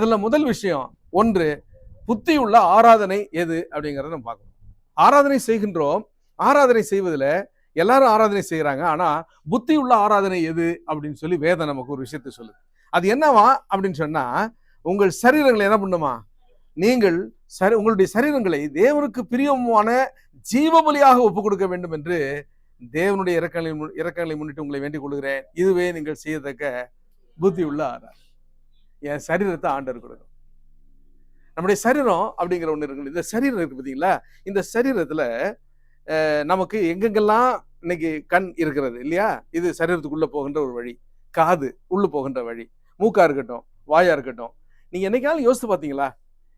அதுல முதல் விஷயம் ஒன்று, புத்தியுள்ள ஆராதனை எது அப்படிங்கறத நம்ம பார்க்கணும். ஆராதனை செய்கின்றோம். ஆராதனை செய்வதில் எல்லாரும் ஆராதனை செய்யறாங்க. ஆனா புத்தியுள்ள ஆராதனை எது அப்படின்னு சொல்லி வேதம் நமக்கு ஒரு விஷயத்தை சொல்லுது. அது என்னவா அப்படின்னு சொன்னா, உங்கள் சரீரங்களை என்ன பண்ணுமா, நீங்கள் உங்களுடைய சரீரங்களை தேவனுக்கு பிரியமான ஜீவபலியாக ஒப்புக் கொடுக்க வேண்டும் என்று தேவனுடைய இரக்கங்களை முன்னிட்டு உங்களை வேண்டிக் கொள்கிறேன். இதுவே நீங்கள் செய்யத்தக்க புத்தி உள்ள ஆராதனை. என் சரீரத்தை ஆண்டவர் கொடுக்கும். நம்முடைய சரீரம் அப்படிங்கிற ஒண்ணு இருக்கு. இந்த சரீரம் இருக்கு பார்த்தீங்களா, இந்த சரீரத்துல நமக்கு எங்கெங்கெல்லாம் இன்னைக்கு கண் இருக்கிறது இல்லையா, இது சரீரத்துக்குள்ள போகின்ற ஒரு வழி. காது உள்ள போகின்ற வழி, மூக்கா இருக்கட்டும், வாயா இருக்கட்டும். நீங்க என்னைக்காலும் யோசித்து பார்த்தீங்களா,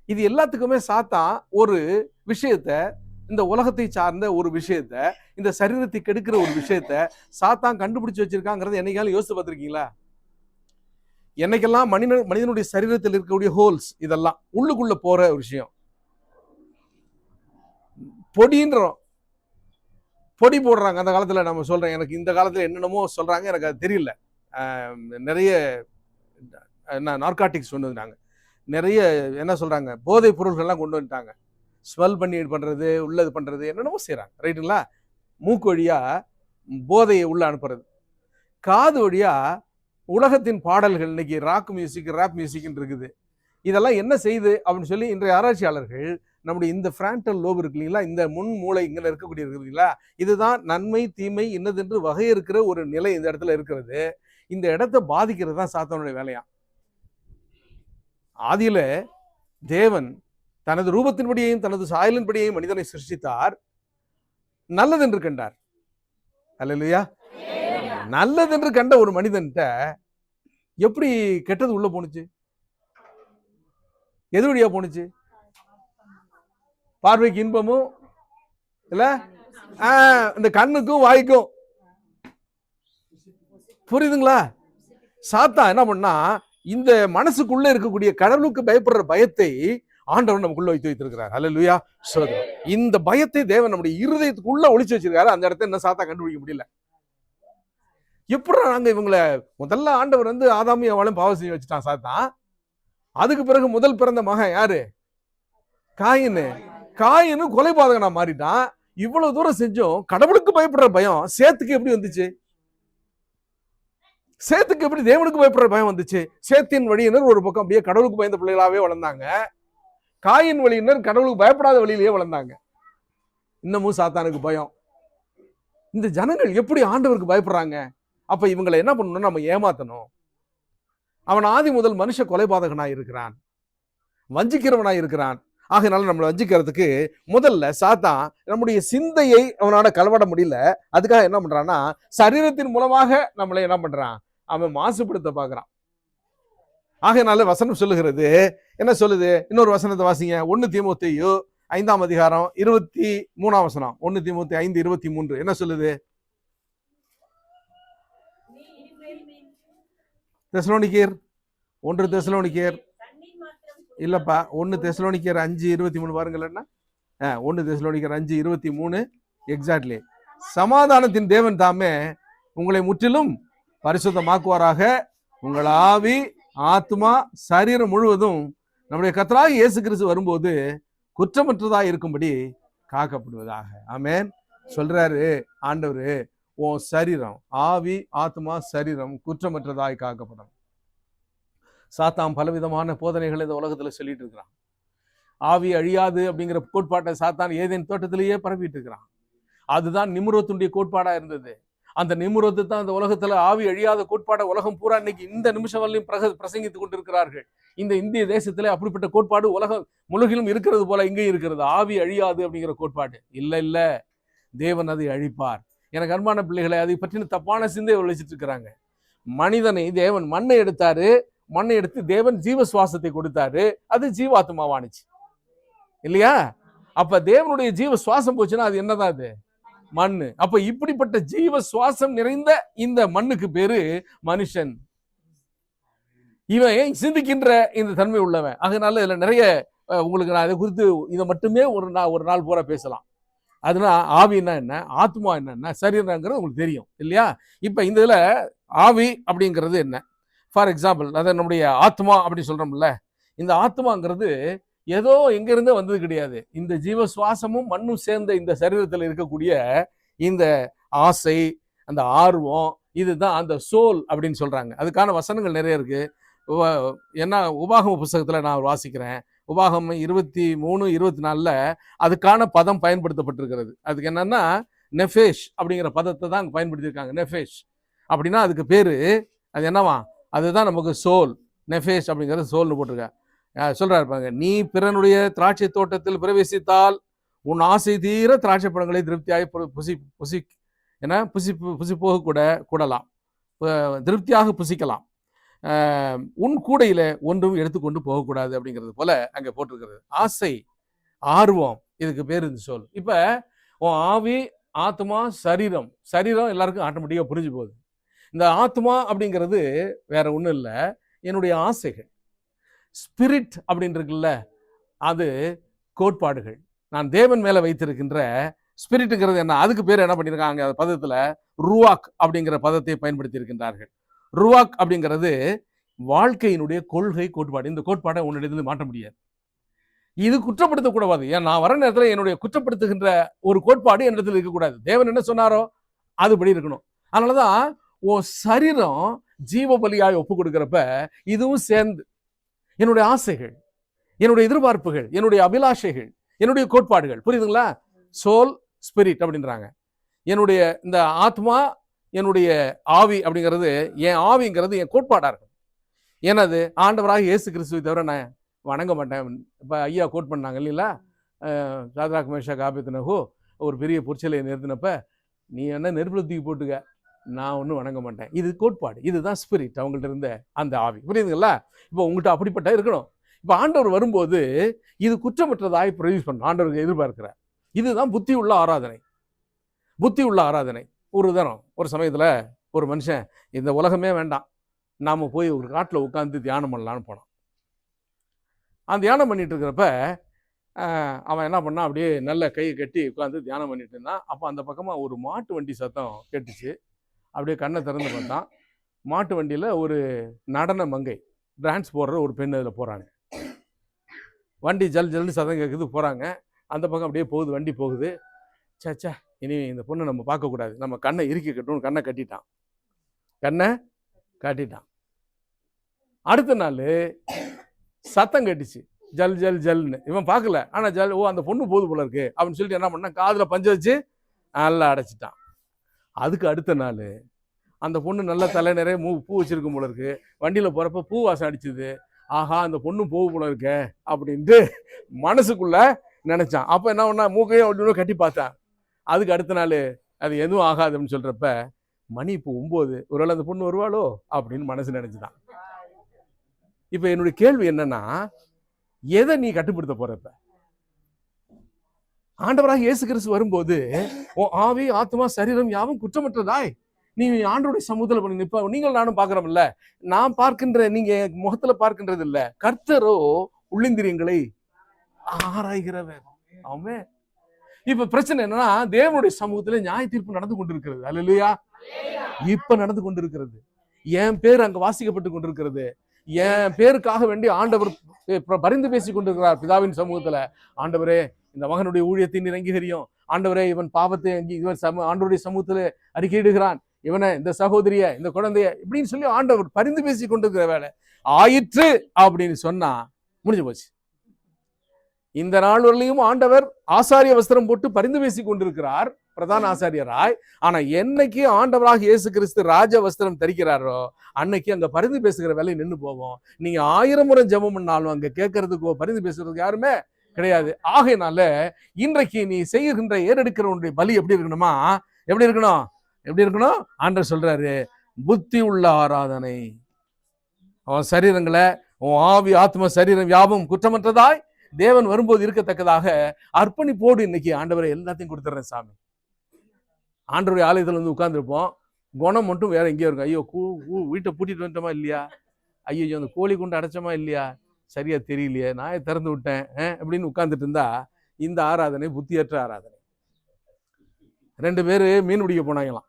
இது எல்லாத்துக்குமே சாத்தான் ஒரு விஷயத்த, இந்த உலகத்தை சார்ந்த ஒரு விஷயத்த, இந்த சரீரத்தை கெடுக்கிற ஒரு விஷயத்த சாத்தான் கண்டுபிடிச்சு வச்சிருக்காங்கிறத என்னைக்காலும் யோசித்து பார்த்திருக்கீங்களா? என்னைக்கெல்லாம் மனிதனுடைய சரீரத்தில் இருக்கக்கூடிய ஹோல்ஸ், இதெல்லாம் உள்ளுக்குள்ள போற ஒரு விஷயம். பொடின்றோம், பொடி போடுறாங்க அந்த காலத்துல. நம்ம சொல்றேன், எனக்கு இந்த காலத்துல என்னென்னமோ சொல்றாங்க, எனக்கு அது தெரியல. நிறைய நார்காட்டிக்ஸ் கொண்டு வந்துட்டாங்க, நிறைய என்ன சொல்றாங்க, போதைப் பொருள்கள்லாம் கொண்டு வந்துட்டாங்க. ஸ்மெல் பண்ணி பண்றது, உள்ளது பண்றது, என்னென்னமோ செய்யறாங்க. ரைட்டுங்களா? மூக்கு வழியா போதையை உள்ள அனுப்புறது, காது வழியா உலகத்தின் பாடல்கள், இன்னைக்கு ராக் மியூசிக், ராப் மியூசிக்னு இருக்குது. இதெல்லாம் என்ன செய்யுது அப்படின்னு சொல்லி இன்றைய ஆராய்ச்சியாளர்கள் நம்முடைய இந்த ஃப்ராண்டல் லோப் இருக்கு இல்லைங்களா, இந்த முன் மூளை இங்கே இருக்கக்கூடிய இருக்கு இல்லைங்களா, இதுதான் நன்மை தீமை இன்னதென்று வகையிருக்கிற ஒரு நிலை இந்த இடத்துல இருக்கிறது. இந்த இடத்தை பாதிக்கிறது தான் சாத்தானுடைய வேலையா. ஆதியில தேவன் தனது ரூபத்தின்படியையும் தனது சாயலின்படியையும் மனிதனை சிருஷ்டித்தார், நல்லதென்று கண்டார். அல்லேலூயா. நல்லதென்று கண்ட ஒரு மனிதன்கிட்ட எப்படி கெட்டது உள்ள போனுச்சு? எது வழியா போனுச்சு? பார்வைக்கு இன்பமும் இல்ல, இந்த கண்ணுக்கும் வாய்க்கும். புரியுதுங்களா? சாத்தா என்ன பண்ணா, இந்த மனசுக்குள்ள இருக்கக்கூடிய கடவுளுக்கு பயப்படுற பயத்தை ஆண்டவர் நமக்குள்ள வைத்திருக்கிறார். அல்லேலூயா. இந்த பயத்தை தேவன் நம்முடைய இருதயத்துக்குள்ள ஒளிச்சு வச்சிருக்காரு. அந்த இடத்தை என்ன சாத்தா கண்டுபிடிக்க முடியல. எப்படி நாங்க இவங்களை முதல்ல ஆண்டவர் ஆதாமியும் அவளும் பாவம் செஞ்சு வச்சுட்டான் சாத்தான். அதுக்கு பிறகு முதல் பிறந்த மகன் யாரு? காயின்னு. காயின்னு கொலைபாதகனா மாறிட்டான். இவ்வளவு தூரம் செஞ்சோம், கடவுளுக்கு பயப்படுற பயம் சேத்துக்கு எப்படி வந்துச்சு? சேத்துக்கு எப்படி தேவனுக்கு பயப்படுற பயம் வந்துச்சு? சேத்தின் வழியினர் ஒரு பக்கம் அப்படியே கடவுளுக்கு பயந்த பிள்ளைகளாவே வளர்ந்தாங்க. காயின் வழியினர் கடவுளுக்கு பயப்படாத வழியிலேயே வளர்ந்தாங்க. இன்னமும் சாத்தானுக்கு பயம். இந்த ஜனங்கள் எப்படி ஆண்டவருக்கு பயப்படுறாங்க? அப்ப இவங்களை என்ன பண்ணணும்? நம்ம ஏமாத்தணும். அவன் ஆதி முதல் மனுஷ கொலைபாதகனாய் இருக்கிறான், வஞ்சிக்கிறவனாய் இருக்கிறான். ஆகையினால நம்மளை வஞ்சிக்கிறதுக்கு முதல்ல சாத்தான் நம்முடைய சிந்தையை அவனால கலவட முடியல. அதுக்காக என்ன பண்றான்னா, சரீரத்தின் மூலமாக நம்மளை என்ன பண்றான்? அவன் மாசுபடுத்த பார்க்கறான். ஆகையினால வசனம் சொல்லுகிறது, என்ன சொல்லுது? இன்னொரு வசனத்தை வாசிங்க. 1 தீமோத்தேயு 5ஆம் அதிகாரம் 23ஆம் வசனம். 1 தீமோத்தேயு 5:23 என்ன சொல்லுது? தெசலோனிக்கேர் 1 தெசலோனிக்கேர் இல்லப்பா, 1 தெசலோனிக்கேர் 5:23 பாருங்களேன்னா, 1 தெசலோனிக்கேர் 5:23 எக்ஸாக்ட்லி. சமாதானத்தின் தேவன் தாமே உங்களை முற்றிலும் பரிசுத்தமாக்குவாராக, உங்கள் ஆவி ஆத்மா சரீரம் முழுவதும் நம்முடைய கர்த்தராகிய இயேசு கிறிஸ்து வரும்போது குற்றமற்றதாக இருக்கும்படி காக்கப்படுவதாக. ஆமென். சொல்றாரு ஆண்டவர், உன் சரீரம், ஆவி ஆத்மா சரீரம் குற்றமற்றதாய் காக்கப்படும். சாத்தான் பலவிதமான போதனைகள் இந்த உலகத்துல சொல்லிட்டு இருக்கிறான். ஆவி அழியாது அப்படிங்கிற கோட்பாட்டை சாத்தான் ஏதேன் தோட்டத்திலேயே பரப்பிட்டு இருக்கிறான். அதுதான் நிம்ரோத்துடைய கோட்பாடா இருந்தது. அந்த நிம்ரோத்து தான் இந்த உலகத்துல ஆவி அழியாத கோட்பாடை உலகம் பூரா இன்னைக்கு இந்த நிமிஷம் வரலையும் பிரசங்கித்துக் கொண்டிருக்கிறார்கள். இந்த இந்திய தேசத்துல அப்படிப்பட்ட கோட்பாடு உலகம் முழுகிலும் இருக்கிறது போல இங்கேயும் இருக்கிறது. ஆவி அழியாது அப்படிங்கிற கோட்பாடு இல்ல இல்ல, தேவன் அதை அழிப்பார். எனக்கு அன்பான பிள்ளைகளை, அதை பற்றின தப்பான சிந்தையை விளைச்சிட்டு இருக்கிறாங்க. மனிதனை தேவன் மண்ணை எடுத்தாரு, மண்ணை எடுத்து தேவன் ஜீவ சுவாசத்தை கொடுத்தாரு, அது ஜீவாத்மாவானுச்சு இல்லையா? அப்ப தேவனுடைய ஜீவ சுவாசம் போச்சுன்னா அது என்னதான்? அது மண்ணு. அப்ப இப்படிப்பட்ட ஜீவ சுவாசம் நிறைந்த இந்த மண்ணுக்கு பேரு மனுஷன். இவன் சிந்திக்கின்ற இந்த தன்மை உள்ளவன். அதனால இதுல நிறைய உங்களுக்கு நான் இதை குறித்து இதை மட்டுமே ஒரு நாள் பூரா பேசலாம். அதனால ஆவின்னா என்ன, ஆத்மா என்ன, சரீரங்கிறது உங்களுக்கு தெரியும் இல்லையா? இப்ப இந்த இதுல ஆவி அப்படிங்கிறது என்ன? ஃபார் எக்ஸாம்பிள், அதை நம்முடைய ஆத்மா அப்படி சொல்றோம்ல, இந்த ஆத்மாங்கிறது ஏதோ எங்க இருந்தே வந்தது கிடையாது. இந்த ஜீவ சுவாசமும் மண்ணும் சேர்ந்த இந்த சரீரத்தில் இருக்கக்கூடிய இந்த ஆசை, அந்த ஆர்வம், இதுதான் அந்த சோல் அப்படின்னு சொல்றாங்க. அதுக்கான வசனங்கள் நிறைய இருக்கு. என்ன உபாகம புஸ்தகத்துல நான் வாசிக்கிறேன். உபாகமம் 23:24 அதுக்கான பதம் பயன்படுத்தப்பட்டிருக்கிறது. அதுக்கு என்னன்னா நெஃபேஷ் அப்படிங்கிற பதத்தை தான் பயன்படுத்தியிருக்காங்க. நெஃபேஷ் அப்படின்னா அதுக்கு பேரு அது என்னவா, அதுதான் நமக்கு சோல். நெஃபேஷ் அப்படிங்கிறது சோல்னு போட்டிருக்காங்க. சொல்றாரு பாருங்க, நீ பிறனுடைய திராட்சை தோட்டத்தில் பிரவேசித்தால் உன் ஆசை தீர திராட்சை பழங்களை திருப்தியாய் புசி புசி என புசி போக கூடலாம், திருப்தியாக புசிக்கலாம், உன் கூடையில ஒன்றும் எடுத்துக்கொண்டு போகக்கூடாது அப்படிங்கிறது போல அங்க போட்டிருக்கிறது. ஆசை, ஆர்வம், இதுக்கு பேர் இந்த சொல். இப்ப உன் ஆவி, ஆத்மா, சரீரம். சரீரம் எல்லாருக்கும் ஆட்டோமேட்டிக்கா புரிஞ்சு போகுது. இந்த ஆத்மா அப்படிங்கிறது வேற ஒண்ணும் இல்லை, என்னுடைய ஆசைகள். ஸ்பிரிட் அப்படின்னு இருக்குல்ல, அது கோட்பாடுகள். நான் தேவன் மேல வைத்திருக்கின்ற ஸ்பிரிட்டுங்கிறது என்ன, அதுக்கு பேர் என்ன பண்ணியிருக்காங்க பதத்துல ருவாக் அப்படிங்கிற பதத்தை பயன்படுத்தி இருக்கின்றார்கள். ருவாக் அப்படிங்கிறது வாழ்க்கையினுடைய கொள்கை, கோட்பாடு. இந்த கோட்பாடை உன்னிடத்துல மாற்ற முடியாது. இது குற்றப்படுத்தக்கூடாது. ஏன் நான் வர நேரத்தில் என்னுடைய குற்றப்படுத்துகின்ற ஒரு கோட்பாடு என்னிடத்தில் இருக்கக்கூடாது. தேவன் என்ன சொன்னாரோ அதுபடி இருக்கணும். அதனாலதான் உன் சரீரம் ஜீவ பலியாய் ஒப்பு கொடுக்கிறப்ப இதுவும் சேர்ந்து என்னுடைய ஆசைகள், என்னுடைய எதிர்பார்ப்புகள், என்னுடைய அபிலாஷைகள், என்னுடைய கோட்பாடுகள், புரியுதுங்களா? சோல், ஸ்பிரிட் அப்படின்றாங்க. என்னுடைய இந்த ஆத்மா, என்னுடைய ஆவி அப்படிங்கிறது, என் ஆவிங்கிறது என் கோட்பாடா இருக்கும். எனது ஆண்டவராக இயேசு கிறிஸ்துவை தவிர நான் வணங்க மாட்டேன். இப்போ ஐயா கோட் பண்ணாங்க இல்லைங்களா, சாத்ராக் மேஷாக் ஆபேத்நேகோ ஒரு பெரிய பொற்சிலையை நிறுத்தினப்ப, நீ என்ன நெருப்புல தூக்கி போட்டுக்க, நான் ஒன்றும் வணங்க மாட்டேன். இது கோட்பாடு, இதுதான் ஸ்பிரிட், அவங்கள்ட்ட இருந்த அந்த ஆவி. புரியுதுங்களா? இப்போ உங்கள்கிட்ட அப்படிப்பட்ட இருக்கணும். இப்போ ஆண்டவர் வரும்போது இது குற்றமற்றதாய் ப்ரொடியூஸ் பண்ணணும், ஆண்டவருக்கு எதிர்பார்க்கிறார். இதுதான் புத்தி உள்ள ஆராதனை. புத்தி உள்ள ஆராதனை. ஒரு தரம் ஒரு சமயத்தில் ஒரு மனுஷன் இந்த உலகமே வேண்டாம், நாம் போய் ஒரு காட்டில் உட்காந்து தியானம் பண்ணலான்னு போனான். அந்த தியானம் பண்ணிட்டு இருக்கிறப்ப அவன் என்ன பண்ணான், அப்படியே நல்ல கையை கட்டி உட்காந்து தியானம் பண்ணிட்டு இருந்தான். அப்போ அந்த பக்கமாக ஒரு மாட்டு வண்டி சத்தம் கேட்டுச்சு. அப்படியே கண்ணை திறந்து பார்த்தான். மாட்டு வண்டியில் ஒரு நடன மங்கை, டான்ஸ் போடுற ஒரு பெண் அதில் போகிறாங்க. வண்டி ஜல் ஜல்னு சத்தம் கேட்குது, போகிறாங்க. அந்த பக்கம் அப்படியே போகுது, வண்டி போகுது. சே இனி இந்த பொண்ணை நம்ம பார்க்கக்கூடாது, நம்ம கண்ணை இறுக்கி கட்டணும், கண்ணை கட்டிட்டான். அடுத்த நாள் சத்தம் கேட்டுச்சு, ஜல் ஜல் ஜல்னு. இவன் பார்க்கல, ஆனால் ஜல், ஓ அந்த பொண்ணு போகுது போல இருக்கு அப்படின்னு சொல்லிட்டு என்ன பண்ணான், காதில் பஞ்சு வச்சு நல்லா அடைச்சிட்டான். அதுக்கு அடுத்த நாள் அந்த பொண்ணு நல்ல தலை நிறைய பூ வச்சிருக்கும் போல இருக்கு. வண்டியில் போகிறப்ப பூ வாசம் அடிச்சுது. ஆஹா அந்த பொண்ணு போக போல இருக்க அப்படின்ட்டு மனசுக்குள்ள நினைச்சான். அப்போ என்ன பண்ணா, மூக்கையும் அப்படின்னு கட்டி பார்த்தான். அதுக்கு அடுத்த நாள் அது எதுவும் ஆகாதுன்னு சொல்றப்ப, மணி இப்போ 9, ஒருவேளை அந்த பொண்ணு வருவாளோ அப்படின்னு மனசு நினைச்சுதான். இப்போ என்னுடைய கேள்வி என்னன்னா, எதை நீ கட்டுப்படுத்த போறப்ப? ஆண்டவராக இயேசு கிறிஸ்து வரும்போது உன் ஆவி, ஆத்மா, சரீரம் யாவும் குற்றமற்றதாய் நீ ஆண்டவருடைய சமூகத்தில் பண்ணி நிற்ப. நீங்கள் நானும் பார்க்கிறோம்ல, நான் பார்க்கின்ற, நீங்க முகத்துல பார்க்கின்றது இல்ல, கர்த்தரோ உள்ளிந்திரியங்களை ஆராய்கிறவர். ஆமென். இப்ப பிரச்சனை என்னன்னா, தேவனுடைய சமூகத்துல நியாய தீர்ப்பு நடந்து கொண்டிருக்கிறது. அல்லேலூயா. இப்ப நடந்து கொண்டிருக்கிறது. என் பேர் அங்க வாசிக்கப்பட்டு கொண்டிருக்கிறது. என் பேருக்காக வேண்டி ஆண்டவர் பரிந்து பேசி கொண்டிருக்கிறார் பிதாவின் சமூகத்துல. ஆண்டவரே, இந்த மகனுடைய ஊழியத்தை நீர் அங்கீகரியும். ஆண்டவரே, இவன் பாவத்தை இவன் ஆண்டவருடைய சமூகத்துல அறிக்கையிடுகிறான். இவனை, இந்த சகோதரிய, இந்த குழந்தைய, இப்படின்னு சொல்லி ஆண்டவர் பரிந்து பேசி கொண்டிருக்கிற வேலை ஆயிற்று அப்படின்னு சொன்னா முடிஞ்சு போச்சு. இந்த நாள் வரலையும் ஆண்டவர் ஆசாரிய வஸ்திரம் போட்டு பரிந்து பேசி கொண்டிருக்கிறார், பிரதான ஆசாரியராய். ஆனா என்னைக்கு ஆண்டவராக இயேசு கிறிஸ்து ராஜ வஸ்திரம் தரிக்கிறாரோ அன்னைக்கு அங்க பரிந்து பேசுகிற வேலை நின்று போவோம். நீங்க 1000 முறை ஜெபம் பண்ணாலும் அங்க கேட்கறதுக்கோ பரிந்து பேசுறதுக்கு யாருமே கிடையாது. ஆகையினால இன்றைக்கு நீ செய்கின்ற ஏறெடுக்கிறவனுடைய பலி எப்படி இருக்கணுமா, எப்படி இருக்கணும்? ஆண்டவர் சொல்றாரு, புத்தி உள்ள ஆராதனை. அவன் சரீரங்களை, உன் ஆவி, ஆத்ம, சரீரம் யாவும் குற்றமற்றதாய் தேவன் வரும்போது இருக்கத்தக்கதாக அர்ப்பணிப்போடு இன்னைக்கு ஆண்டவரை எல்லாத்தையும் கொடுத்துட்றேன் சாமி. ஆண்டவருடைய ஆலயத்தில் வந்து உட்கார்ந்துருப்போம், குணம் மட்டும் வேற எங்கேயோ இருக்கும். ஐயோ வீட்டை பூட்டிட்டு வந்துட்டோமா இல்லையா, ஐயோ அந்த கோழி கொண்டு அடைச்சோமா இல்லையா, சரியா தெரியலையே, நாயை திறந்து விட்டேன் அப்படின்னு உட்கார்ந்துட்டு இருந்தா இந்த ஆராதனை புத்தியற்ற ஆராதனை. 2 பேர் மீன் பிடிக்க போனாங்களாம்.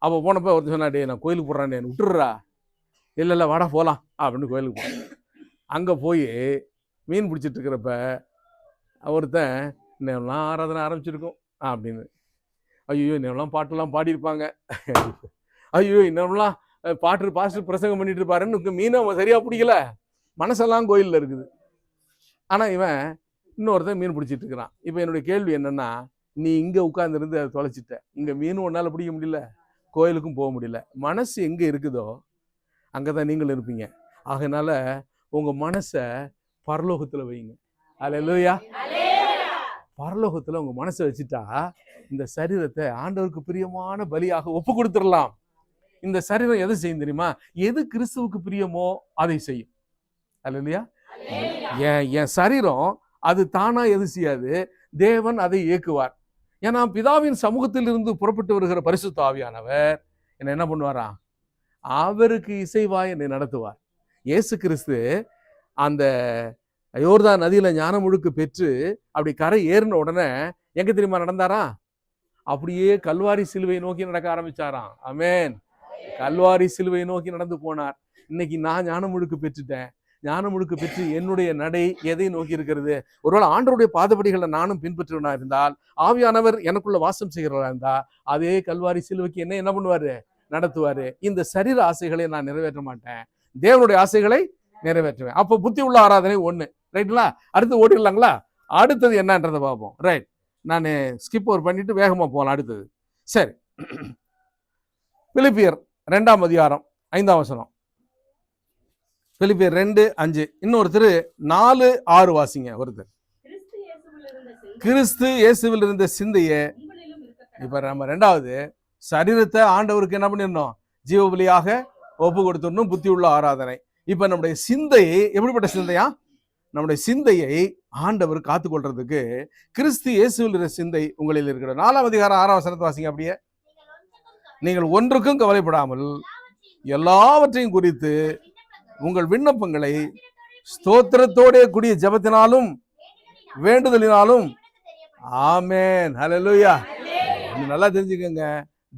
அப்போ போனப்போ ஒருத்தர் சொன்னா, டே நான் கோயிலுக்கு போடுறானே விட்டுடுறா. இல்லை வாடா போகலாம் அப்படின்னு கோயிலுக்கு போனேன். அங்கே போய் மீன் பிடிச்சிட்டு இருக்கிறப்ப ஒருத்தன் இன்னெல்லாம் ஆராதனை ஆரம்பிச்சிருக்கோம் அப்படின்னு, ஐயோ இன்னெல்லாம் பாட்டெல்லாம் பாடியிருப்பாங்க, ஐயோ இன்னெல்லாம் பாஸ்டர் பிரசங்கம் பண்ணிட்டு இருப்பாருன்னு மீனை அவன் சரியா பிடிக்கல, மனசெல்லாம் கோயிலில் இருக்குது. ஆனால் இவன் இன்னொருத்தன் மீன் பிடிச்சிட்டு இருக்கிறான். இப்போ என்னுடைய கேள்வி என்னன்னா, நீ இங்கே உட்கார்ந்துருந்து அதை தொலைச்சிட்ட, இங்கே மீனும் ஒன்றால் பிடிக்க முடியல, கோயிலுக்கும் போக முடியல, மனசு எங்கே இருக்குதோ அங்கே தான் நீங்கள் இருப்பீங்க. ஆகையினால உங்கள் மனசை பரலோகத்தில் வைங்க. அல்லேலூயா. பரலோகத்தில் உங்கள் மனசை வச்சுட்டா இந்த சரீரத்தை ஆண்டவருக்கு பிரியமான பலியாக ஒப்பு கொடுத்துடலாம். இந்த சரீரம் எதை செய்யும் தெரியுமா? எது கிறிஸ்துவுக்கு பிரியமோ அதை செய்யும். அல்லேலூயா. என் சரீரம் அது தானா எது செய்யாது, தேவன் அதை இயக்குவார். ஏன்னா பிதாவின் சமூகத்தில் இருந்து புறப்பட்டு வருகிற பரிசுத்த ஆவியானவர் என்ன பண்ணுவாரா? அவருக்கு இசைவாய் என்னை நடத்துவார். இயேசு கிறிஸ்து அந்த யோர்தான் நதியில ஞானம் முழுக்க பெற்று அப்படி கரை ஏறின உடனே எங்க தெரியுமா நடந்தாரா? அப்படியே கல்வாரி சிலுவை நோக்கி நடக்க ஆரம்பிச்சாராம். ஆமென். கல்வாரி சிலுவை நோக்கி நடந்து போனார். இன்னைக்கு நான் ஞானம் முழுக்க பெற்றுட்டேன். ஞானம் முழுக்க பெற்று என்னுடைய நடை எதை நோக்கி இருக்கிறது? ஒருவேளை ஆண்டவருடைய பாதபடிகளை நானும் பின்பற்றுவனா இருந்தால், ஆவியானவர் எனக்குள்ள வாசம் செய்கிறவரா இருந்தா, அதே கல்வாரி சிலுவைக்கு என்ன பண்ணுவாரு? நடத்துவாரு. இந்த சரீர ஆசைகளை நான் நிறைவேற்ற மாட்டேன், தேவனுடைய ஆசைகளை நிறைவேற்றுவேன். அப்போ புத்தி உள்ள ஆராதனை ஒண்ணு. ரைட்டுங்களா? அடுத்து ஓடிடலாங்களா? அடுத்தது என்னன்றதை பார்ப்போம். ரைட், நான் ஸ்கிப் ஓவர் பண்ணிட்டு வேகமா போகலாம். அடுத்தது சரி, பிலிப்பியர் 2ஆம் அதிகாரம் 5ஆம் வசனம். பிலிப்பியர் 2:5. இன்னொருத்தர் 4:6 வாசிங்க. ஒருத்தர் கிறிஸ்து இயேசுவில் இருந்த சிந்தையே. இப்ப நம்ம 2வது சரீரத்தை ஆண்டவருக்கு என்ன பண்ணிடணும்? ஜீவபலியாக ஒப்பு கொடுத்துடணும், புத்தி உள்ள ஆராதனை. இப்ப நம்முடைய சிந்தையை, எப்படிப்பட்ட சிந்தையா? நம்முடைய சிந்தையை ஆண்டவர் காத்துக்கொள்றதுக்கு கிறிஸ்து இயேசுவில் இருக்கிற சிந்தை உங்களில் இருக்கிற. 4ஆம் அதிகாரம் 6ஆம் வசனத்தை வாசிங்க. அப்படியே, நீங்கள் ஒன்றுக்கும் கவலைப்படாமல் எல்லாவற்றையும் குறித்து உங்கள் விண்ணப்பங்களை ஸ்தோத்திரத்தோட கூடிய ஜெபத்தினாலும் வேண்டுதலினாலும். ஆமென். ஹல்லேலூயா. நல்லா தெரிஞ்சுக்கங்க,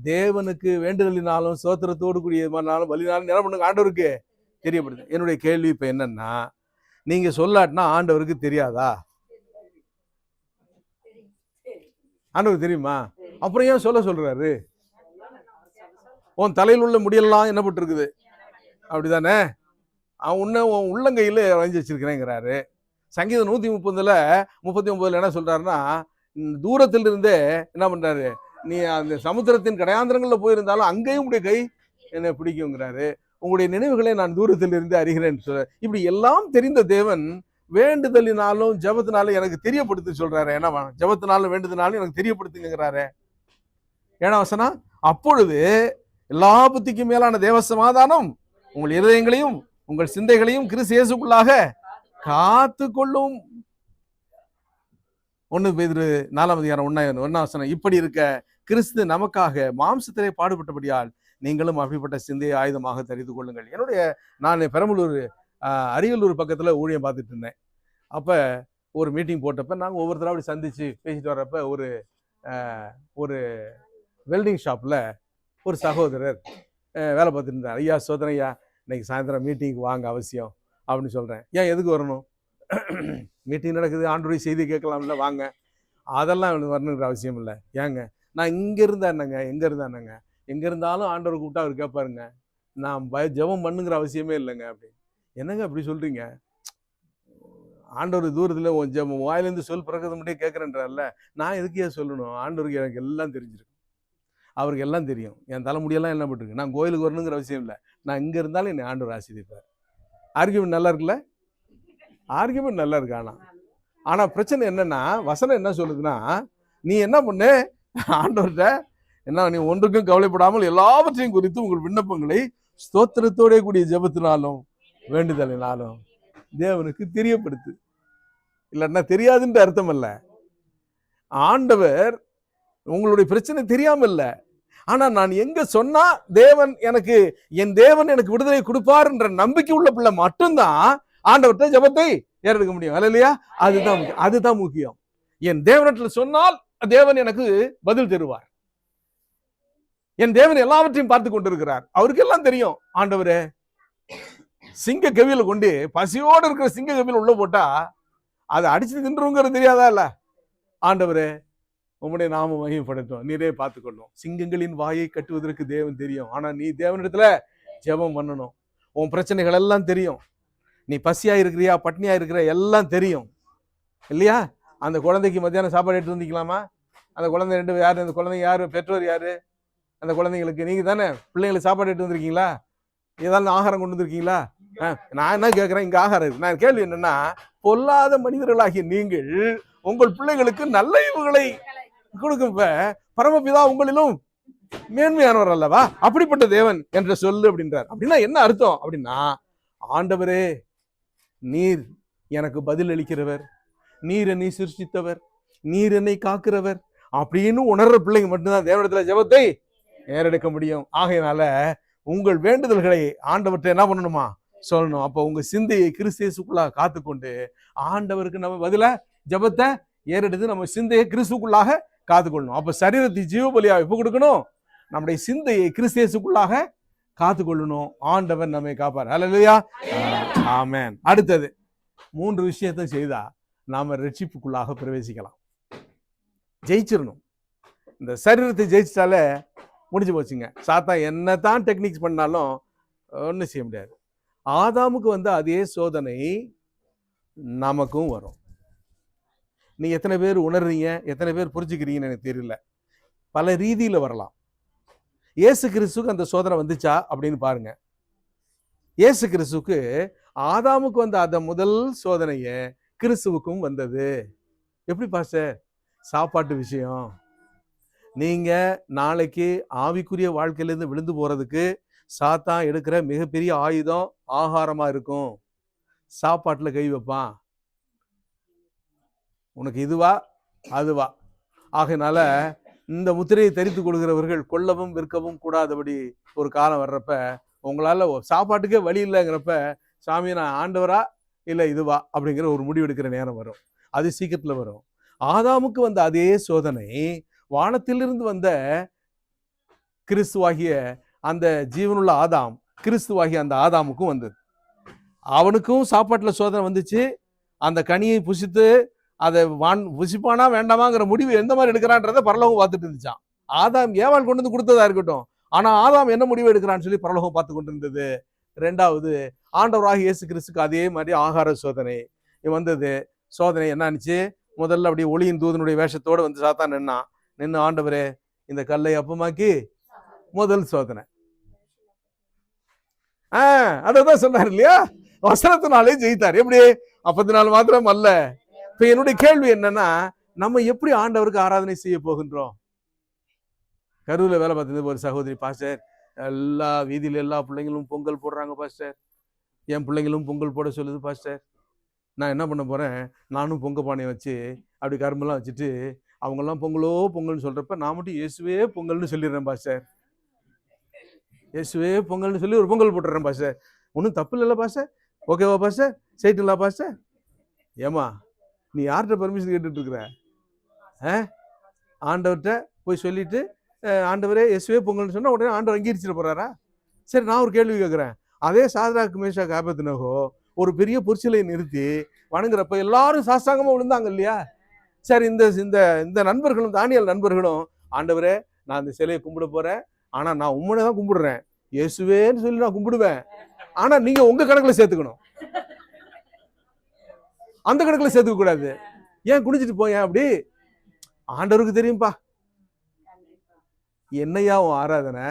தேவனுக்கு வேண்டுதலினாலும் ஸ்தோத்திரத்தோடு கூடிய பலினாலும் என்ன பண்ணுங்க? ஆண்டவருக்கு தெரியப்படுது. என்னுடைய கேள்வி இப்ப என்னன்னா, நீங்க சொல்லாட்டினா ஆண்டவருக்கு தெரியாதா? ஆண்டவருக்கு தெரியுமா? அப்புறம் ஏன் சொல்றாரு? உன் தலையில் உள்ள முடியெல்லாம் என்ன பட்டு இருக்குது? அப்படிதானே? அவன் உன்ன உன் உள்ளங்கையில வரைஞ்சி வச்சிருக்கிறேங்கிறாரு. சங்கீதம் 139 என்ன சொல்றாருன்னா, தூரத்தில் இருந்தே என்ன பண்றாரு? நீ அந்த சமுத்திரத்தின் கடையாந்திரங்கள்ல போயிருந்தாலும் அங்கேயும் உடைய கை என்னை பிடிக்குங்கிறாரு. உங்களுடைய நினைவுகளை நான் தூரத்தில் இருந்து அறிகிறேன் சொல்ற. இப்படி எல்லாம் தெரிந்த தேவன் வேண்டுதலினாலும் ஜபத்தினாலும் எனக்கு தெரியப்படுத்து சொல்றாரு. என்ன ஜபத்தினாலும் வேண்டுதனாலும் எனக்கு தெரியப்படுத்துங்கிறாரு. 7ஆம் வசனம், அப்பொழுது எல்லா புத்திக்கும் மேலான தேவ சமாதானம் உங்கள் இருதயங்களையும் உங்கள் சிந்தைகளையும் கிறிஸ்து இயேசுக்குள்ளாக காத்து கொள்ளும். 1 பேதுரு 4ஆம் அதிகாரம் 1ஆம் வசனம், இப்படி இருக்க கிறிஸ்து நமக்காக மாம்சத்திலே பாடுபட்டபடியால் நீங்களும் அப்படிப்பட்ட சிந்தையை ஆயுதமாக தெரிந்து கொள்ளுங்கள். நான் பெரம்பலூர் அரியலூர் பக்கத்துல ஊழியம் பார்த்துட்டு இருந்தேன். அப்ப ஒரு மீட்டிங் போட்டப்ப நாங்கள் ஒவ்வொருத்தரும் அப்படி சந்திச்சு பேசிட்டு வர்றப்ப ஒரு வெல்டிங் ஷாப்ல ஒரு சகோதரர் வேலை பார்த்துட்டு இருந்தார். ஐயா சோதனையா, இன்னைக்கு சாயந்தரம் மீட்டிங்க்கு வாங்க அவசியம் அப்படின்னு சொல்றேன். ஏன் எதுக்கு வரணும்? மீட்டிங் நடக்குது, ஆண்டோடைய செய்தி கேட்கலாம்ல, வாங்க. அதெல்லாம் வரணுங்கிற அவசியம் இல்லை. ஏங்க, நான் இங்க இருந்தா என்னங்க, எங்க இருந்தாலும் ஆண்டவர் கூப்பிட்டா அவர் கேட்பாருங்க. நான் ஜெபம் பண்ணுங்கிற அவசியமே இல்லைங்க. அப்படி என்னங்க அப்படி சொல்றீங்க? ஆண்டவர் தூரத்துல வாயிலேருந்து சொல் பிறக்கிறது மட்டும் கேட்கறேன்றார்ல, நான் எதுக்கே சொல்லணும்? ஆண்டவருக்கு எனக்கு எல்லாம் தெரிஞ்சிருக்கு, அவருக்கு எல்லாம் தெரியும். என் தலைமுடியெல்லாம் என்ன பண்ணிருக்கு. நான் கோயிலுக்கு வரணுங்கிற அவசியம் இல்லை. நான் இங்க இருந்தாலும் என்னை ஆண்டவர் ஆசீர்வதிப்பார். ஆர்கியூமெண்ட் நல்லா இருக்குல்ல? ஆர்கியூமெண்ட் நல்லா இருக்கு. ஆனா பிரச்சனை என்னன்னா, வசனம் என்ன சொல்லுதுன்னா, நீ என்ன பண்ணு? ஆண்டவர்கிட்ட என்ன, நீ ஒன்றுக்கும் கவலைப்படாமல் எல்லாவற்றையும் குறித்து உங்கள் விண்ணப்பங்களை ஸ்தோத்திரத்தோட கூடிய ஜெபத்தினாலும் வேண்டுதலினாலும் தேவனுக்கு தெரியப்படுத்து. இல்லைன்னா தெரியாதுன்ற அர்த்தம் அல்ல. ஆண்டவர் உங்களுடைய பிரச்சனை தெரியாம இல்ல, ஆனா நான் எங்க சொன்னா என் தேவன் எனக்கு விடுதலை கொடுப்பார் என்ற நம்பிக்கை உள்ள பிள்ளை மட்டும்தான் ஆண்டவர்கிட்ட ஜெபத்தை ஏறெடுக்க முடியும். அல்லையா? அதுதான் முக்கியம். என் தேவனிடத்தில் சொன்னால் தேவன் எனக்கு பதில் தருவார். என் தேவன் எல்லாவற்றையும் பார்த்து கொண்டிருக்கிறார். அவருக்கு எல்லாம் தெரியும். ஆண்டவரே சிங்க கவியில கொண்டு பசியோடு இருக்கிற சிங்க கவியில உள்ள போட்டா அதை அடிச்சு தின்றுங்கிறது தெரியாதா இல்ல? ஆண்டவரே உம்முடைய நாம மகிமைப்படட்டும், நீரே பார்த்துக்கொள்ளும். சிங்கங்களின் வாயை கட்டுவதற்கு தேவன் தெரியும். ஆனா நீ தேவனிடத்துல ஜெபம் பண்ணணும். உன் பிரச்சனைகள் எல்லாம் தெரியும். நீ பசியா இருக்கிறியா பட்னியா இருக்கிற எல்லாம் தெரியும் இல்லையா? அந்த குழந்தைக்கு மத்தியானம் சாப்பாடு எடுத்து வந்திக்கலாமா? அந்த குழந்தை ரெண்டு யாரு? அந்த குழந்தைங்க யாரு? பெற்றோர் யாரு? அந்த குழந்தைங்களுக்கு நீங்க தானே பிள்ளைங்களுக்கு சாப்பாடு எடுத்து வந்திருக்கீங்களா? ஏதாவது ஆகாரம் கொண்டு வந்திருக்கீங்களா? நான் என்ன கேட்கிறேன், இங்க ஆகாரம் இருக்கு. நான் கேள்வி என்னன்னா, பொல்லாத மனிதர்களாகிய நீங்கள் உங்கள் பிள்ளைகளுக்கு நல்ல ஈவுகளை கொடுக்கும் பரமபிதா உங்களிலும் மேன்மையானவர் அல்லவா? அப்படிப்பட்ட தேவன் என்ற சொல்லு அப்படின்றார். அப்படின்னா என்ன அர்த்தம் அப்படின்னா, ஆண்டவரே நீர் எனக்கு பதில் அளிக்கிறவர், நீர் என்னை சிருஷ்டித்தவர், நீர் என்னை காக்கிறவர் அப்படின்னு உணர்ற பிள்ளைங்க மட்டும்தான் தேவனிடத்துல ஜெபத்தை ஏறெடுக்க முடியும். ஆகையினால உங்கள் வேண்டுதல்களை ஆண்டவர்கிட்ட என்ன பண்ணணுமா சொல்லணும். அப்ப உங்க சிந்தையை கிறிஸ்துக்குள்ளாக காத்துக்கொண்டு ஆண்டவருக்கு நம்ம பதில ஜெபத்தை ஏறெடுத்து நம்ம சிந்தையை கிறிஸ்துக்குள்ளாக காத்துக்கொள்ளணும். அப்ப சரீரத்தை ஜீவ பலியா எப்ப கொடுக்கணும்? நம்முடைய சிந்தையை கிறிஸ்துக்குள்ளாக காத்துக்கொள்ளணும். ஆண்டவர் நம்மை காப்பார். அல்லேலூயா, ஆமென். அடுத்தது 3 விஷயத்தை செய்தா நாம ரட்சிப்புக்குள்ளாக பிரவேசிக்கலாம். ஜெயிச்சிடணும். இந்த சரீரத்தை ஜெயிச்சிட்டாலே முடிஞ்சு போச்சுங்க. சாத்தான் என்னதான் டெக்னிக்ஸ் பண்ணாலும் ஒன்றும் செய்ய முடியாது. ஆதாமுக்கு வந்து அதே சோதனை நமக்கும் வரும். நீங்க எத்தனை பேர் உணர்றீங்க, எத்தனை பேர் புரிஞ்சுக்கிறீங்கன்னு எனக்கு தெரியல. பல ரீதியில வரலாம். இயேசு கிறிஸ்துக்கு அந்த சோதனை வந்துச்சா அப்படின்னு பாருங்க. இயேசு கிறிஸ்துக்கு ஆதாமுக்கு வந்த அந்த முதல் சோதனைய கிறிஸ்துவுக்கும் வந்தது. எப்படி பாஸ்டர்? சாப்பாட்டு விஷயம். நீங்க நாளைக்கு ஆவிக்குரிய வாழ்க்கையிலிருந்து விழுந்து போறதுக்கு சாத்தான் எடுக்கிற மிகப்பெரிய ஆயுதம் ஆகாரமா இருக்கும். சாப்பாட்டுல கை வைப்பான். உனக்கு இதுவா அதுவா. ஆகையினால இந்த முத்திரையை தரித்து கொள்கிறவர்கள் கொல்லவும் விற்கவும் கூடாதபடி ஒரு காலம் வர்றப்ப, உங்களால சாப்பாட்டுக்கே வழி இல்லைங்கிறப்ப, சாமி நான் ஆண்டவரா இல்ல இதுவா அப்படிங்கிற ஒரு முடிவு எடுக்கிற நேரம் வரும். அது சீக்கிரத்துல வரும். ஆதாமுக்கு வந்த அதே சோதனை வானத்திலிருந்து வந்த கிறிஸ்துவாகிய அந்த ஜீவனுள்ள ஆதாம், கிறிஸ்துவாகிய அந்த ஆதாமுக்கும் வந்தது. அவனுக்கும் சாப்பாட்டுல சோதனை வந்துச்சு. அந்த கனியை புசித்து அதை புசிப்பானா வேண்டாமாங்கிற முடிவு எந்த மாதிரி எடுக்கிறான்றத பரலோகம் பார்த்துட்டு இருந்துச்சான். ஆதாம் ஏவாள் கொண்டு வந்து கொடுத்ததா இருக்கட்டும், ஆனா ஆதாம் என்ன முடிவு எடுக்கிறான்னு சொல்லி பரலோகம் பார்த்து கொண்டு இருந்தது. 2வது ஆண்டவராக இயேசு கிறிஸ்துக்கு அதே மாதிரி ஆகார சோதனை வந்தது. சோதனை என்னன்னுச்சு? முதல்ல அப்படியே ஒளியின் தூதனுடைய வேஷத்தோடு வந்து சாத்தான் நின்று ஆண்டவரே இந்த கல்லை அப்பமாக்கி, முதல் சோதனை. அதான் சொன்னார் இல்லையா? வசனத்தினாலே ஜெயித்தார். எப்படி? 40 மாத்திரம் அல்ல. இப்ப என்னுடைய கேள்வி என்னன்னா, நம்ம எப்படி ஆண்டவருக்கு ஆராதனை செய்ய போகின்றோம்? கரூர்ல வேலை பார்த்தது ஒரு சகோதரி, பாஸ்டர் எல்லா வீதியில எல்லா பிள்ளைங்களும் பொங்கல் போடுறாங்க பாஸ்டர், என் பிள்ளைங்களும் பொங்கல் போட சொல்லுது பாஸ்டர். நான் என்ன பண்ண போறேன், நானும் பொங்க பானையை வச்சு அப்படி கரும்பெல்லாம் வச்சுட்டு அவங்கெல்லாம் பொங்கலோ பொங்கல்னு சொல்றப்ப நான் மட்டும் இயேசுவே பொங்கல்னு சொல்லிடுறேன் பாஸ்டர். இயேசுவே பொங்கல்னு சொல்லி ஒரு பொங்கல் போட்டுறேன் பாஸ்டர். ஒன்றும் தப்பு இல்லைல்ல பாஸ்டர்? ஓகேவா பாஸ்டர்? செய்யிட்டுங்களா பாஸ்டர்? ஏமா நீ யார்கிட்ட பர்மிஷன் கேட்டுட்டு இருக்கிற? ஆண்டவர்கிட்ட போய் சொல்லிட்டு ஆண்டவரே இயேசுவே பொங்கல்னு சொன்னா உடனே ஆண்டவர் அங்கீகரிச்சுட்டு போறாரா? சரி, நான் ஒரு கேள்வி கேட்கிறேன். அதே சாத்ராக் மேஷாக் ஆபேத்நேகோ ஒரு பெரிய பொற்சிலையை நிறுத்தி வணங்குறப்ப எல்லாரும் சாஸ்தாங்கமா விழுந்தாங்க இல்லையா? சரி, இந்த இந்த நண்பர்களும் தானியல் நண்பர்களும், ஆண்டவரே நான் இந்த சிலையை கும்பிட போறேன், ஆனா நான் உண்மையை தான் கும்பிடுறேன், இயேசுவேன்னு சொல்லி நான் கும்பிடுவேன், ஆனா நீங்க உங்க கணக்குல சேர்த்துக்கணும், அந்த கணக்குல சேர்த்துக்க கூடாது. ஏன் குடிச்சிட்டு போயேன் அப்படி? ஆண்டவருக்கு தெரியும்பா. என்னையா உன் ஆராதனை?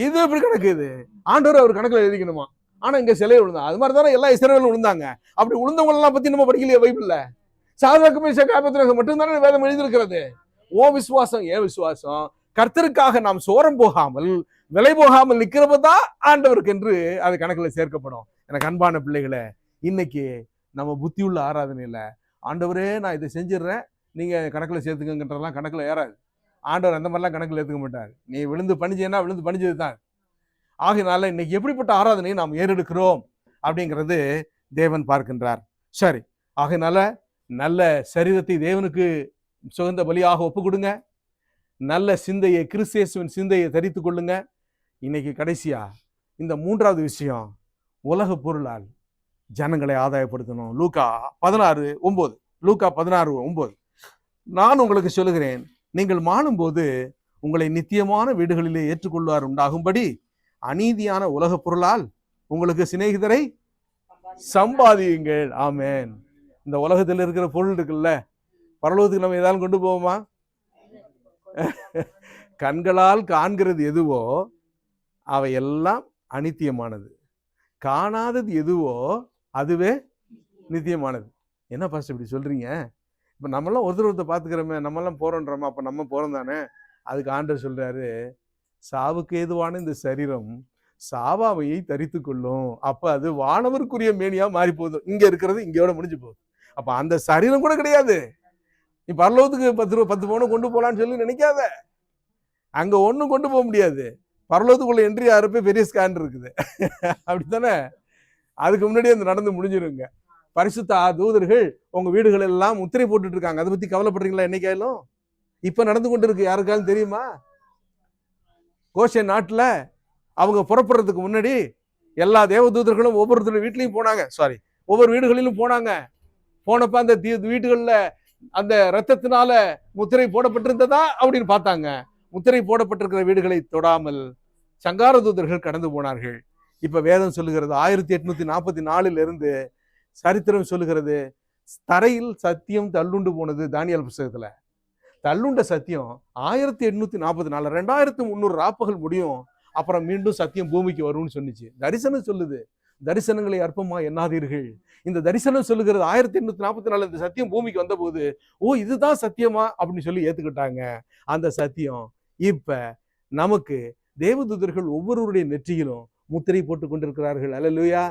இது எப்படி கணக்கு? இது ஆண்டவர் அவர் கணக்குல எழுதிக்கணுமா? ஆனா இங்க சிலையை விழுந்தா அது மாதிரி தானே எல்லா இஸ்ரவேலும் விழுந்தாங்க. அப்படி விழுந்தவங்க எல்லாம் பத்தி நம்ம படிக்கலையே பைபிள்ல? சாத்ராக் மேஷாக் ஆபேத்நேகோ மட்டும் தானே வேதம் எழுதியிருக்கிறது. ஓ விசுவாசம் ஏன் விசுவாசம்? கர்த்தருக்காக நாம் சோரம் போகாமல் விலை போகாமல் நிக்கிறப்பதான் ஆண்டவருக்கு என்று அது கணக்குல சேர்க்கப்படும். எனக்கு அன்பான பிள்ளைகளை, இன்னைக்கு நம்ம புத்தி உள்ள ஆராதனையில ஆண்டவரே நான் இதை செஞ்சிடறேன் நீங்க கணக்குல சேர்த்துக்கங்கன்றதெல்லாம் கணக்குல ஏறாது. ஆண்டவர் அந்த மாதிரிலாம் கணக்குல ஏத்துக்க மாட்டார். நீ விழுந்து பணிஞ்சேன்னா விழுந்து பணிஞ்சது தான். ஆகையினால இன்னைக்கு எப்படிப்பட்ட ஆராதனையை நாம் ஏறெடுக்கிறோம் அப்படிங்கிறது தேவன் பார்க்கின்றார். சரி, ஆகையினால நல்ல சரீரத்தை தேவனுக்கு சுகந்த பலியாக ஒப்பு கொடுங்க. நல்ல சிந்தையை, கிறிஸ்து இயேசுவின் சிந்தையை தரித்து கொள்ளுங்க. இன்னைக்கு கடைசியா இந்த மூன்றாவது விஷயம், உலக பொருளால் ஜனங்களை ஆதாயப்படுத்தணும். லூக்கா 16:9. லூக்கா 16:9. நான் உங்களுக்கு சொல்லுகிறேன், நீங்கள் மாளும்போது உங்களை நித்தியமான வீடுகளிலே ஏற்றுக்கொள்வார் உண்டாகும்படி அநீதியான உலக பொருளால் உங்களுக்கு சிநேகிதரை சம்பாதியுங்கள். ஆமென். இந்த உலகத்தில் இருக்கிற பொருள் இருக்குல்ல, பரலோகத்துக்கு நம்ம ஏதாவது கொண்டு போவோமா? கண்களால் காண்கிறது எதுவோ அவை எல்லாம் அநித்தியமானது, காணாதது எதுவோ அதுவே நித்தியமானது. என்ன பாஸ்டர் இப்படி சொல்றீங்க? இப்ப நம்மளாம் ஒருத்தர் பார்த்துக்கிறோமே, நம்மளாம் போறோன்றோமா? அப்ப நம்ம போறோம் தானே. அதுக்கு ஆண்டவர் சொல்றாரு, சாவுக்கு ஏதுவான இந்த சரீரம் சாவாமையை தரித்து கொள்ளும். அப்ப அது வானவருக்குரிய மேனியா மாறி போகுது. இங்க இருக்கிறது இங்கோட முடிஞ்சு போகுது. அப்ப அந்த சரீரம் கூட கிடையாது. நீ பரலோகத்துக்கு 10 பவுன் கொண்டு போலான்னு சொல்லி நினைக்காத. அங்க ஒண்ணும் கொண்டு போக முடியாது. பரலோகத்துக்குள்ள என்ட்ரி ஆறப்ப பெரிய ஸ்கேன் இருக்குது. அப்படித்தானே? அதுக்கு முன்னாடியே அந்த நடந்து முடிஞ்சிருங்க. பரிசுத்த தூதர்கள் உங்க வீடுகள் எல்லாம் முத்திரை போட்டுட்டு இருக்காங்க. அதை பத்தி கவலைப்படுறீங்களா? என்னைக்காலும் இப்ப நடந்து கொண்டு இருக்கு. யாருக்காலும் தெரியுமா? கோஷே நாட்டுல அவங்க புறப்படுறதுக்கு முன்னாடி எல்லா தேவதூதர்களும் ஒவ்வொருத்தருடைய வீட்லயும் போனாங்க. ஒவ்வொரு வீடுகளிலும் போனாங்க. போனப்ப அந்த வீடுகள்ல அந்த ரத்தத்தினால முத்திரை போடப்பட்டிருந்ததா அப்படின்னு பார்த்தாங்க. முத்திரை போடப்பட்டிருக்கிற வீடுகளை தொடாமல் சங்கார தூதர்கள் கடந்து போனார்கள். இப்ப வேதம் சொல்லுகிறது 1844 இருந்து சரித்திரம் சொல்லுகிறது, தரையில் சத்தியம் தள்ளுண்டு போனது. தானியேல் புத்தகத்துல தள்ளுண்ட சத்தியம் 1844 2300 ராப்பகல் முடியும். அப்புறம் மீண்டும் சத்தியம் பூமிக்கு வரும்னு சொன்னிச்சு. தரிசனம் சொல்லுது, தரிசனங்களை அற்பமா எண்ணாதீர்கள். இந்த தரிசனம் சொல்லுகிறது 1844 இந்த சத்தியம் பூமிக்கு வந்த போது, ஓ இதுதான் சத்தியமா அப்படின்னு சொல்லி ஏத்துக்கிட்டாங்க. அந்த சத்தியம் இப்ப நமக்கு தேவதூதர்கள் ஒவ்வொருவருடைய நெற்றியிலும் முத்திரை போட்டுக் கொண்டிருக்கிறார்கள். அல்லேலூயா.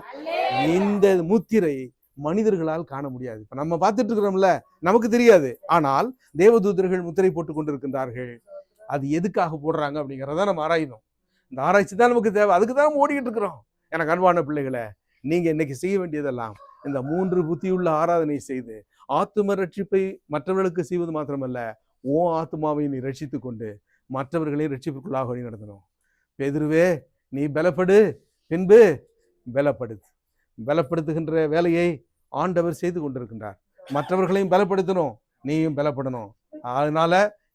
இந்த முத்திரை மனிதர்களால் காண முடியாது. இப்ப நம்ம பார்த்துட்டு இருக்கிறோம்ல, நமக்கு தெரியாது. ஆனால் தேவதூதர்கள் முத்திரை போட்டுக் கொண்டிருக்கின்றார்கள். அது எதுக்காக போடுறாங்க அப்படிங்கிறத நம்ம ஆராயணும். இந்த ஆராய்ச்சி தான் நமக்கு தேவை. அதுக்கு தான் நம்ம ஓடிக்கிட்டு இருக்கிறோம். எனக்கு அன்பான பிள்ளைகளை, நீங்க இன்னைக்கு செய்ய வேண்டியதெல்லாம் இந்த 3 புத்தியுள்ள ஆராதனை செய்து ஆத்தும ரட்சிப்பை மற்றவர்களுக்கு செய்வது மாத்திரமல்ல, ஓ ஆத்மாவை நீ ரட்சித்து கொண்டு மற்றவர்களை ரட்சிப்புக்குள்ளாக வழி நடத்தணும். பேதுருவே, நீ பலப்படு, பின்பு பலப்படுத்துகின்ற வேலையை ஆண்டவர் செய்து கொண்டிருக்கின்றார். மற்றவர்களையும் பலப்படுத்தணும், நீயும் பலப்படணும். அதனால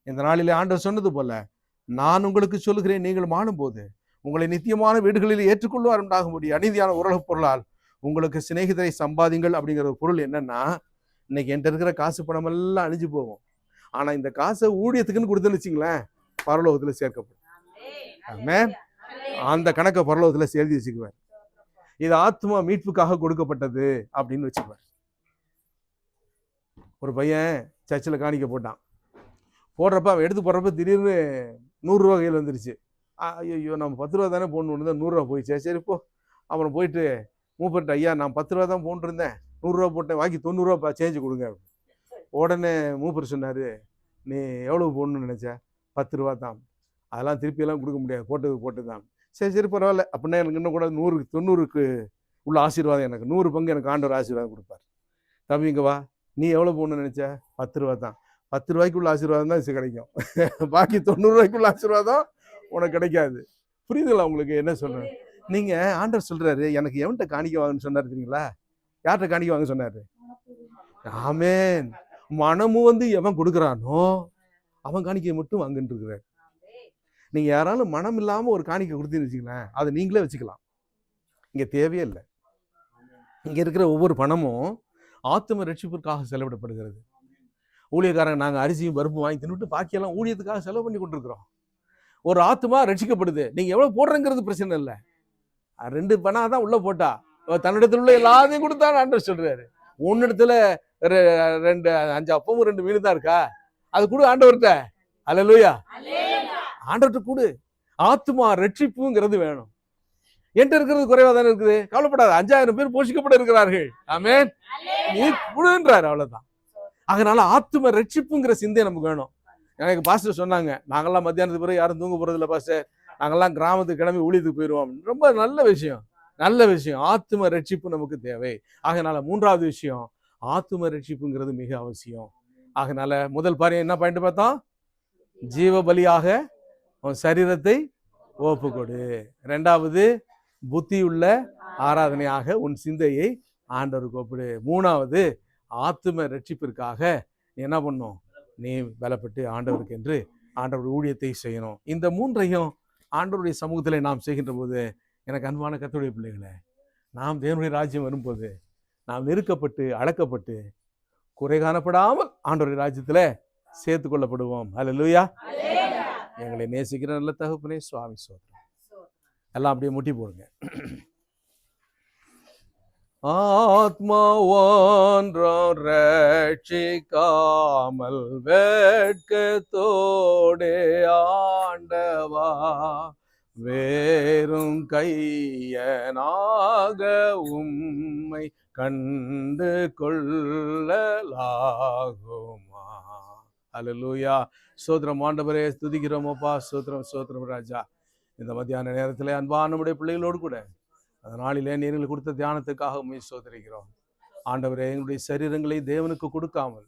இந்த நாளிலே ஆண்டவர் சொன்னது போல, நான் உங்களுக்கு சொல்லுகிறேன், நீங்கள் மாளும்போது உங்களை நித்தியமான வீடுகளில் ஏற்றுக்கொள்வார் உண்டாகும்படி அநீதியான உலக பொருளால் உங்களுக்கு சிநேகிதரை சம்பாதிங்கள். அப்படிங்கிற ஒரு பொருள் என்னன்னா, இன்னைக்கு என்கிட்ட இருக்கிற காசு பணம் எல்லாம் அழிஞ்சு போகும். ஆனா இந்த காசை ஊழியத்துக்குன்னு கொடுத்துன்னு வச்சுங்களேன், பரலோகத்துல சேர்க்கப்படும். ஆமென். அந்த கணக்கை பரலோகத்துல சேர்த்து வச்சுக்குவார். இது ஆத்மா மீட்புக்காக கொடுக்கப்பட்டது அப்படின்னு வச்சுக்குவார். ஒரு பையன் சர்ச்சில் காணிக்க போட்டான். போடுறப்ப அவன் எடுத்து போடுறப்ப திடீர்னு 100 ரூபா கையில் வந்துருச்சு. ஐயோ, நம்ம 10 ரூபா தானே போடணுன்னு தான் 100 ரூபா போயிடுச்சு. சரி போ. அப்புறம் போயிட்டு மூப்பர்கிட்ட, ஐயா நான் 10 ரூபா தான் போட்டுருந்தேன், 100 ரூபா போட்டேன், பாக்கி 90 ரூபா சேஞ்சு கொடுங்க. உடனே மூப்பர் சொன்னார், நீ எவ்வளவு போடணும்னு நினைச்ச? 10 ரூபா தான். அதெல்லாம் திருப்பியெல்லாம் கொடுக்க முடியாது, போட்டு தான். சரி பரவாயில்ல, அப்படின்னா எனக்கு இன்னும் கூட 90க்கு உள்ள ஆசீர்வாதம், எனக்கு 100 பங்கு எனக்கு ஆண்டவர் ஆசீர்வாதம் கொடுப்பார். தம்பி இங்க வா, நீ எவ்வளோ போடணும்னு நினைச்ச? 10 ரூபா தான். 10 ரூபாய்க்குள்ள ஆசீர்வாதம் தான் இது கிடைக்கும், பாக்கி 90 ரூபாய்க்குள்ள ஆசீர்வாதம் உனக்கு கிடைக்காது. புரியுதுங்களா உங்களுக்கு என்ன சொல்றேன்? நீங்க ஆண்டவர் சொல்றாரு, எனக்கு எவன்கிட்ட காணிக்க வாங்கன்னு சொன்னாரு தெரியுங்களா? யார்கிட்ட காணிக்க வாங்க சொன்னாரு? ஆமென். மனமும் வந்து எவன் கொடுக்குறானோ அவன் காணிக்கையை மட்டும் வாங்கிட்டு இருக்கிறார். நீங்க யாராலும் மனம் இல்லாம ஒரு காணிக்கை கொடுத்தீங்கன்னு வச்சுக்கலாம், அதை நீங்களே வச்சுக்கலாம், இங்க தேவையே இல்லை. இங்க இருக்கிற ஒவ்வொரு பணமும் ஆத்தும ரட்சிப்பிற்காக செலவிடப்படுகிறது. ஊழியக்காரங்க நாங்க அரிசியும் பருப்பும் வாங்கி தின்னுட்டு பாக்கியெல்லாம் ஊழியத்துக்காக செலவு பண்ணி கொண்டிருக்கிறோம். ஒரு ஆத்மா ரட்சிக்கப்படுது, நீங்க எவ்வளவு போடுறங்கிறது பிரச்சனை இல்லை. 2 பணம் தான் உள்ள போட்டா தன்னிடத்துல உள்ள எல்லாத்தையும் கொடுத்தான்னு ஆண்டவர் சொல்றாரு. உன்னிடத்துல 2 5 அப்பமும் 2 மீன் தான் இருக்கா, அது கூட ஆண்டவர்கிட்ட. அல்லேலூயா. ஆண்டவர்கிட்ட கூடு. ஆத்மா ரட்சிப்புங்கிறது வேணும். என்கிட்ட இருக்கிறது குறைவா தானே இருக்குது, கவலைப்படாத, 5000 பேர் போஷிக்கப்பட இருக்கிறார்கள். ஆமென். நீ கூடுன்றாரு, அவ்வளவுதான். அதனால ஆத்ம ரட்சிப்புங்கிற சிந்தை நமக்கு வேணும். எனக்கு பாஸ்டர் சொன்னாங்க, நாங்கெல்லாம் மத்தியானத்துக்கு பிறகு யாரும் தூங்க போறது இல்லை பாஸ்டர், நாங்கெல்லாம் கிராமத்துக்கு கிளம்பி ஊழியத்துக்கு போயிடுவோம். ரொம்ப நல்ல விஷயம். ஆத்ம ரட்சிப்பு நமக்கு தேவை. அதனால 3வது விஷயம், ஆத்ம ரட்சிப்புங்கிறது மிக அவசியம். அதனால முதல் பாரு என்ன பாயிண்ட் பார்த்தோம்? ஜீவ பலியாக உன் சரீரத்தை ஒப்பு கொடு. ரெண்டாவது, புத்தியுள்ள ஆராதனையாக உன் சிந்தையை ஆண்டவருக்கு ஒப்பிடு. மூணாவது, ஆத்தும ரட்சிப்பிற்காக நீ என்ன பண்ணும், நீ பலப்பட்டு ஆண்டவருக்கு என்று ஆண்டவர் ஊழியத்தை செய்யணும். இந்த மூன்றையும் ஆண்டவருடைய சமூகத்திலே நாம் செய்கின்ற போது, எனக்கு அன்பான கர்த்தருடைய பிள்ளைகளே, நாம் தேவனுடைய ராஜ்யம் வரும்போது நாம் நெருக்கப்பட்டு அழைக்கப்பட்டு குறை காணப்படாமல் ஆண்டவருடைய ராஜ்யத்துல சேர்த்து கொள்ளப்படுவோம். அல்லேலூயா. எங்களை நேசிக்கிற நல்ல தகப்பனே, சுவாமி சோதரம். எல்லாம் அப்படியே முட்டி போடுங்க. ஆத்மாவான்றான் ரட்சிக்காமல் வெட்கத்தோடே ஆண்டவா வேறும் கையனாக உம்மை கண்டு கொள்ளலாகுமா? அல்லேலூயா. சோத்திரம் ஆண்டவரே, துதிக்கிறோம் அப்பா. சோத்திரம் சோத்திரம் ராஜா. இந்த மத்தியான நேரத்தில் அன்பான நம்முடைய பிள்ளைகளோடு கூட அந்த நாளிலே நீர்கள் கொடுத்த தியானத்துக்காக உம்மை சோதரிக்கிறோம் ஆண்டவரே. எங்களுடைய சரீரங்களை தேவனுக்கு கொடுக்காமல்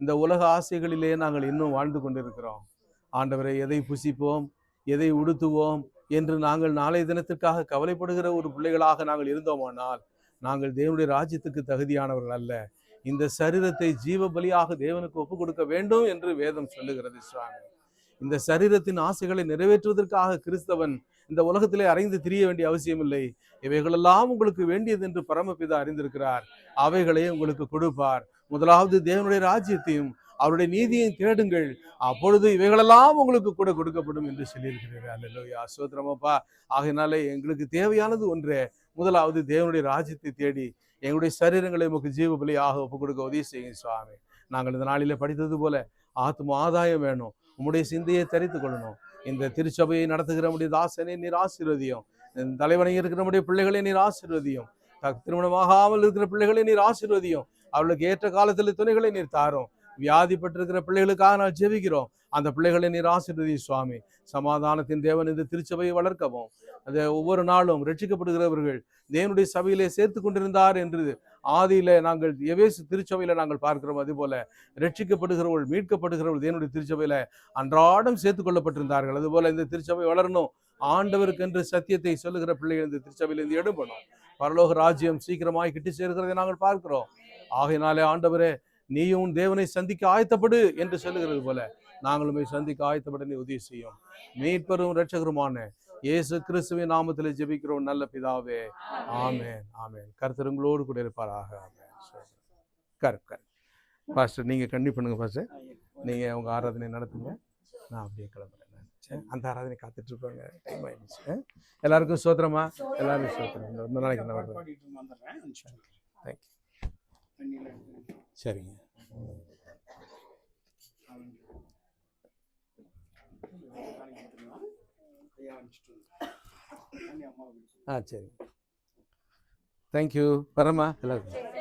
இந்த உலக ஆசைகளிலே நாங்கள் இன்னும் வாழ்ந்து கொண்டிருக்கிறோம் ஆண்டவரே. எதை புசிப்போம், எதை உடுத்துவோம் என்று நாங்கள் நாளைய தினத்திற்காக கவலைப்படுகிற ஒரு பிள்ளைகளாக நாங்கள் இருந்தோமானால் நாங்கள் தேவனுடைய ராஜ்யத்துக்கு தகுதியானவர்கள் அல்ல. இந்த சரீரத்தை ஜீவ பலியாக தேவனுக்கு ஒப்பு கொடுக்க வேண்டும் என்று வேதம் சொல்லுகிறது சுவாமி. இந்த சரீரத்தின் ஆசைகளை நிறைவேற்றுவதற்காக கிறிஸ்தவன் இந்த உலகத்திலே அறைந்து திரிய வேண்டிய அவசியம் இல்லை. இவைகளெல்லாம் உங்களுக்கு வேண்டியது என்று பரமபிதா அறிந்திருக்கிறார். அவைகளை உங்களுக்கு கொடுப்பார். முதலாவது தேவனுடைய ராஜ்யத்தையும் அவருடைய நீதியையும் தேடுங்கள், அப்பொழுது இவைகளெல்லாம் உங்களுக்கு கூட கொடுக்கப்படும் என்று சொல்லியிருக்கிறீர்கள். அல்லேலூயா. ஸ்தோத்திரமப்பா. ஆகையினாலே எங்களுக்கு தேவையானது ஒன்றே, முதலாவது தேவனுடைய ராஜ்யத்தை தேடி எங்களுடைய சரீரங்களை உமக்கு ஜீவ பலியாக ஒப்பு கொடுக்க உதவி செய்யும் சுவாமி. நாங்கள் இந்த நாளிலே படித்தது போல ஆத்ம ஆதாயம் வேணும், உம்முடைய சிந்தையை தரித்து கொள்ளணும். இந்த திருச்சபையை நடத்துகிற நம்முடைய தாசனை நீர் ஆசீர்வதியும். தலைவனை இருக்கிற நம்முடைய பிள்ளைகளை நீர் ஆசீர்வதியும். திருமணமாகாமல் இருக்கிற பிள்ளைகளை நீர் ஆசீர்வதியும். அவர்களுக்கு ஏற்ற காலத்தில் துணைகளை நீர் தாரும். வியாதிப்பட்டிருக்கிற பிள்ளைகளுக்காக நான் ஜெபிக்கிறோம். அந்த பிள்ளைகளை நீர் ஆசீர்வதி சுவாமி. சமாதானத்தின் தேவன் இந்த திருச்சபையை வளர்க்கவும், அந்த ஒவ்வொரு நாளும் ரட்சிக்கப்படுகிறவர்கள் தேவனுடைய சபையிலே சேர்த்து கொண்டிருந்தார் என்று ஆதியில நாங்கள் எவேசு திருச்சபையில நாங்கள் பார்க்கிறோம். அதுபோல ரட்சிக்கப்படுகிறவர்கள், மீட்கப்படுகிறவர்கள் தேவனுடைய திருச்சபையில அன்றாடம் சேர்த்து கொள்ளப்பட்டிருந்தார்கள். அதுபோல இந்த திருச்சபை வளரணும். ஆண்டவருக்கு என்று சத்தியத்தை சொல்லுகிற பிள்ளைகள் இந்த திருச்சபையிலிருந்து எடுபடும். பரலோக ராஜ்யம் சீக்கிரமாய் கிட்டி சேர்க்கிறதை நாங்கள் பார்க்கிறோம். ஆகையினாலே ஆண்டவரே, நீயும் தேவனை சந்திக்க ஆயத்தப்படு என்று சொல்லுகிறது போல நாங்களுமே சந்திக்க ஆயத்தப்பட நீ உதவி செய்யும். மீட்பரும் இரட்சகருமான இயேசு கிறிஸ்துவின் நாமத்தில் ஜெபிக்கிறோம் நல்ல பிதாவே. ஆமென் ஆமென். கர்த்தர் உங்களோடு கூட இருப்பாராக. பாஸ்டர் நீங்க கண்டிப்பாக பண்ணுங்க பாஸ்டர். நீங்க உங்க ஆராதனை நடத்துங்க, நான் அப்படியே கிளம்புறேன். அந்த ஆராதனை காத்துட்டு இருப்பாங்க. டைம் ஆயிடுச்சு. எல்லாருக்கும் சோத்திரமா? எல்லாரும் சோத்திரம். இந்த நாளைக்கு என்ன வருது? தேங்க்யூ. சரிங்க. சரி. தேங்க்யூ. வரமா எல்லாருக்கும்.